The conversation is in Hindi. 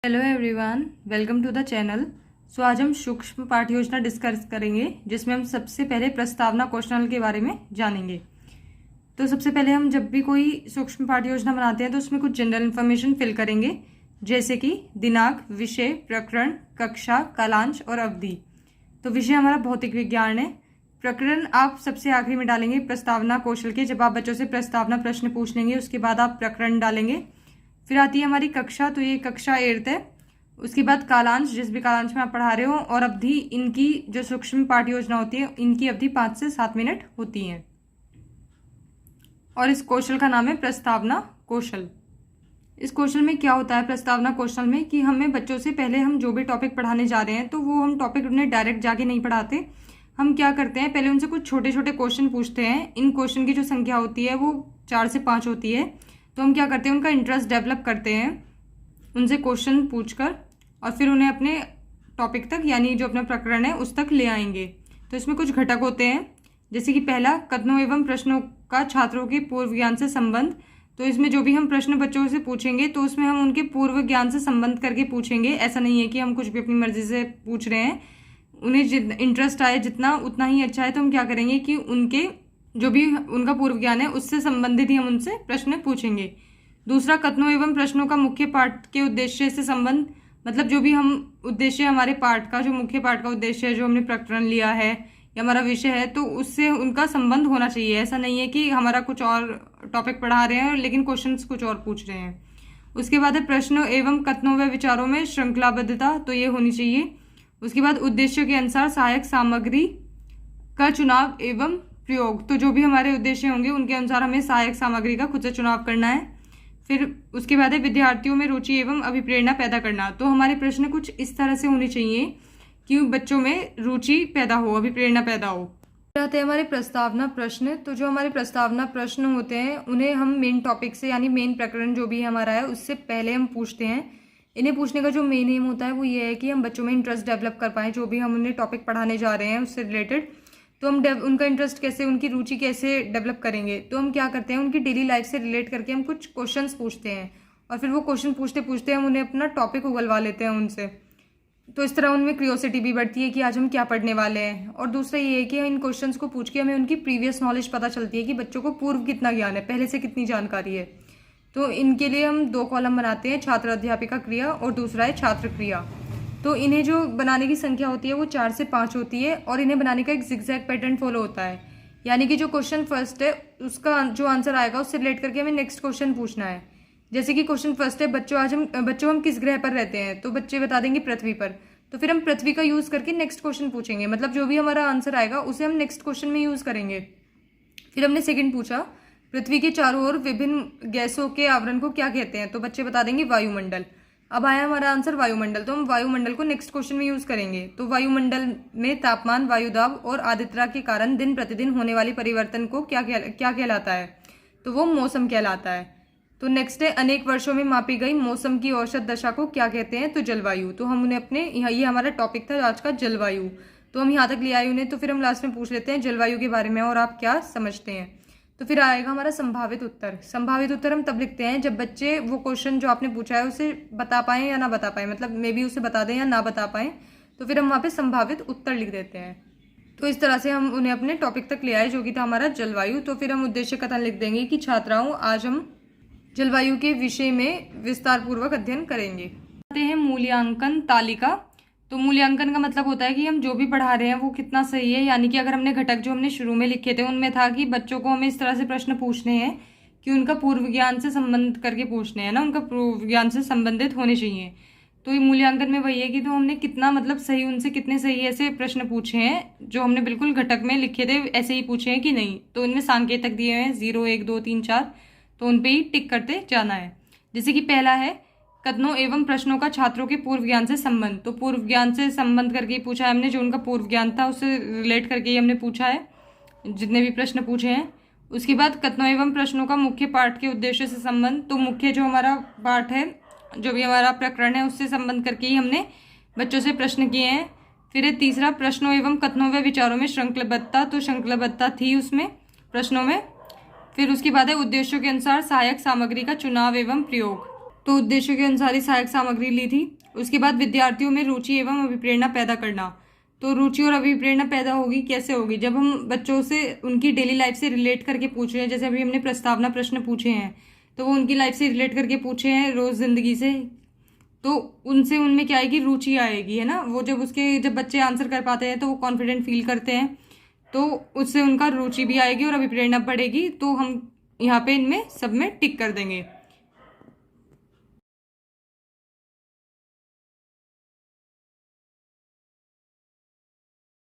Hello everyone, welcome to the channel. आज हम सूक्ष्म पाठ योजना डिस्कस करेंगे, जिसमें हम सबसे पहले प्रस्तावना क्वेश्चन के बारे में जानेंगे। तो सबसे पहले हम जब भी कोई सूक्ष्म पाठ योजना बनाते हैं तो उसमें कुछ जनरल इन्फॉर्मेशन फिल करेंगे, जैसे कि दिनांक, विषय, प्रकरण, कक्षा, कालांश और अवधि। तो विषय हमारा भौतिक विज्ञान है। प्रकरण आप सबसे आखिरी में डालेंगे प्रस्तावना कौशल के। जब आप बच्चों से प्रस्तावना प्रश्न पूछ लेंगे उसके बाद आप प्रकरण डालेंगे। फिर आती है हमारी कक्षा, तो ये कक्षा 8th है। उसके बाद कालांश, जिस भी कालांश में आप पढ़ा रहे हो, और अवधि। इनकी जो सूक्ष्म पाठ योजना होती है इनकी अवधि 5 से 7 मिनट होती है। और इस कौशल का नाम है प्रस्तावना कौशल। इस कौशल में क्या होता है प्रस्तावना कौशल में, कि हमें बच्चों से पहले हम जो भी टॉपिक पढ़ाने जा रहे हैं तो वो हम टॉपिक उन्हें डायरेक्ट जाके नहीं पढ़ाते। हम क्या करते हैं, पहले उनसे कुछ छोटे छोटे क्वेश्चन पूछते हैं। इन क्वेश्चन की जो संख्या होती है वो 4 से 5 होती है। तो हम क्या करते हैं, उनका इंटरेस्ट डेवलप करते हैं उनसे क्वेश्चन पूछकर, और फिर उन्हें अपने टॉपिक तक, यानी जो अपना प्रकरण है उस तक ले आएंगे। तो इसमें कुछ घटक होते हैं, जैसे कि पहला, कथनों एवं प्रश्नों का छात्रों के पूर्व ज्ञान से संबंध। तो इसमें जो भी हम प्रश्न बच्चों से पूछेंगे तो उसमें हम उनके पूर्व ज्ञान से संबंध करके पूछेंगे। ऐसा नहीं है कि हम कुछ भी अपनी मर्जी से पूछ रहे हैं। उन्हें जितना इंटरेस्ट आए जितना उतना ही अच्छा है। तो हम क्या करेंगे कि उनके जो भी उनका पूर्व ज्ञान है उससे संबंधित ही हम उनसे प्रश्न पूछेंगे। दूसरा, कथनों एवं प्रश्नों का मुख्य पाठ के उद्देश्य से संबंध। मतलब जो भी हम उद्देश्य, हमारे पाठ का जो मुख्य पाठ का उद्देश्य है, जो हमने प्रकरण लिया है या हमारा विषय है, तो उससे उनका संबंध होना चाहिए। ऐसा नहीं है कि हमारा कुछ और टॉपिक पढ़ा रहे हैं लेकिन क्वेश्चंस कुछ और पूछ रहे हैं। उसके बाद है प्रश्नों एवं कथनों व विचारों में श्रृंखलाबद्धता, तो ये होनी चाहिए। उसके बाद उद्देश्य के अनुसार सहायक सामग्री का चुनाव एवं प्रयोग। तो जो भी हमारे उद्देश्य होंगे उनके अनुसार हमें सहायक सामग्री का खुद से चुनाव करना है। फिर उसके बाद है विद्यार्थियों में रुचि एवं अभिप्रेरणा पैदा करना। तो हमारे प्रश्न कुछ इस तरह से होने चाहिए कि बच्चों में रुचि पैदा हो, अभिप्रेरणा पैदा हो। आते हैं हमारे प्रस्तावना प्रश्न। तो जो हमारे प्रस्तावना प्रश्न होते हैं उन्हें हम मेन टॉपिक से, यानी मेन प्रकरण जो भी हमारा है उससे पहले हम पूछते हैं। इन्हें पूछने का जो मेन एम होता है वो ये है कि हम बच्चों में इंटरेस्ट डेवलप कर पाएँ, जो भी हम उन्हें टॉपिक पढ़ाने जा रहे हैं उससे रिलेटेड। तो हम उनका इंटरेस्ट कैसे, उनकी रुचि कैसे डेवलप करेंगे। तो हम क्या करते हैं, उनकी डेली लाइफ से रिलेट करके हम कुछ क्वेश्चंस पूछते हैं, और फिर वो क्वेश्चन पूछते पूछते हम उन्हें अपना टॉपिक उगलवा लेते हैं उनसे। तो इस तरह उनमें क्यूरियोसिटी भी बढ़ती है कि आज हम क्या पढ़ने वाले हैं। और दूसरा ये है कि इन क्वेश्चंस को पूछ के हमें उनकी प्रीवियस नॉलेज पता चलती है कि बच्चों को पूर्व कितना ज्ञान है, पहले से कितनी जानकारी है। तो इनके लिए हम 2 कॉलम बनाते हैं, छात्र अध्यापिका क्रिया और दूसरा है छात्र क्रिया। तो इन्हें जो बनाने की संख्या होती है वो 4 से 5 होती है, और इन्हें बनाने का एक जिगजैग पैटर्न फॉलो होता है। यानी कि जो क्वेश्चन फर्स्ट है उसका जो आंसर आएगा उससे रिलेट करके हमें नेक्स्ट क्वेश्चन पूछना है। जैसे कि क्वेश्चन फर्स्ट है, बच्चों हम किस ग्रह पर रहते हैं, तो बच्चे बता देंगे पृथ्वी पर। तो फिर हम पृथ्वी का यूज करके नेक्स्ट क्वेश्चन पूछेंगे। मतलब जो भी हमारा आंसर आएगा उसे हम नेक्स्ट क्वेश्चन में यूज करेंगे। फिर हमने सेकंड पूछा, पृथ्वी के चारों ओर विभिन्न गैसों के आवरण को क्या कहते हैं, तो बच्चे बता देंगे वायुमंडल। अब आया हमारा आंसर वायुमंडल, तो हम वायुमंडल को नेक्स्ट क्वेश्चन में यूज करेंगे। तो वायुमंडल में तापमान, वायुदाब और आर्द्रता के कारण दिन प्रतिदिन होने वाली परिवर्तन को क्या कहलाता है, तो वो मौसम कहलाता है। तो नेक्स्ट है, अनेक वर्षों में मापी गई मौसम की औसत दशा को क्या कहते हैं, तो जलवायु। तो हम उन्हें अपने, ये हमारा टॉपिक था आज का, जलवायु। तो हम यहाँ तक ले आए उन्हें। तो फिर हम लास्ट में पूछ लेते हैं जलवायु के बारे में और आप क्या समझते हैं। तो फिर आएगा हमारा संभावित उत्तर। संभावित उत्तर हम तब लिखते हैं जब बच्चे वो क्वेश्चन जो आपने पूछा है उसे बता पाएं या ना बता पाएं, मतलब मे बी उसे बता दें या ना बता पाएं। तो फिर हम वहाँ पे संभावित उत्तर लिख देते हैं। तो इस तरह से हम उन्हें अपने टॉपिक तक ले आए, जो कि था हमारा जलवायु। तो फिर हम उद्देश्य कथन लिख देंगे कि छात्राओं, आज हम जलवायु के विषय में विस्तार पूर्वक अध्ययन करेंगे। आते हैं मूल्यांकन तालिका। तो मूल्यांकन का मतलब होता है कि हम जो भी पढ़ा रहे हैं वो कितना सही है। यानी कि अगर हमने घटक जो हमने शुरू में लिखे थे उनमें था कि बच्चों को हमें इस तरह से प्रश्न पूछने हैं कि उनका पूर्व ज्ञान से संबंध करके पूछने हैं ना, उनका पूर्व ज्ञान से संबंधित होने चाहिए। तो ये मूल्यांकन में वही है कि तो हमने कितना, मतलब सही, उनसे कितने सही ऐसे प्रश्न पूछे हैं जो हमने बिल्कुल घटक में लिखे थे ऐसे ही पूछे हैं कि नहीं। तो इनमें सांकेतक दिए हैं 0, 1, 2, 3, 4, तो उन पर ही टिक करते जाना है। जैसे कि पहला है, कथनों एवं प्रश्नों का छात्रों के पूर्व ज्ञान से संबंध। तो पूर्व ज्ञान से संबंध करके पूछा है हमने, जो उनका पूर्व ज्ञान था उससे रिलेट करके ही हमने पूछा है जितने भी प्रश्न पूछे हैं। उसके बाद कथनों एवं प्रश्नों का मुख्य पाठ के उद्देश्य से संबंध। तो मुख्य जो हमारा पाठ है, जो भी हमारा प्रकरण है, उससे संबंध करके ही हमने बच्चों से प्रश्न किए हैं। फिर तीसरा, प्रश्नों एवं कथनों व विचारों में श्रृंखलाबद्धता। तो श्रृंखलाबद्धता थी उसमें प्रश्नों में। फिर उसके बाद है उद्देश्यों के अनुसार सहायक सामग्री का चुनाव एवं प्रयोग। तो उद्देश्यों के अनुसार ही सहायक सामग्री ली थी। उसके बाद विद्यार्थियों में रुचि एवं अभिप्रेरणा पैदा करना। तो रुचि और अभिप्रेरणा पैदा होगी, कैसे होगी? जब हम बच्चों से उनकी डेली लाइफ से रिलेट करके पूछ रहे हैं, जैसे अभी हमने प्रस्तावना प्रश्न पूछे हैं, तो वो उनकी लाइफ से रिलेट करके पूछे हैं, रोज जिंदगी से, तो उनसे उनमें क्या आएगी? रुचि आएगी, है ना। वो जब बच्चे आंसर कर पाते हैं तो वो कॉन्फिडेंट फील करते हैं, तो उससे उनका रुचि भी आएगी और अभिप्रेरणा बढ़ेगी। तो हम यहाँ पे इनमें सब में टिक कर देंगे।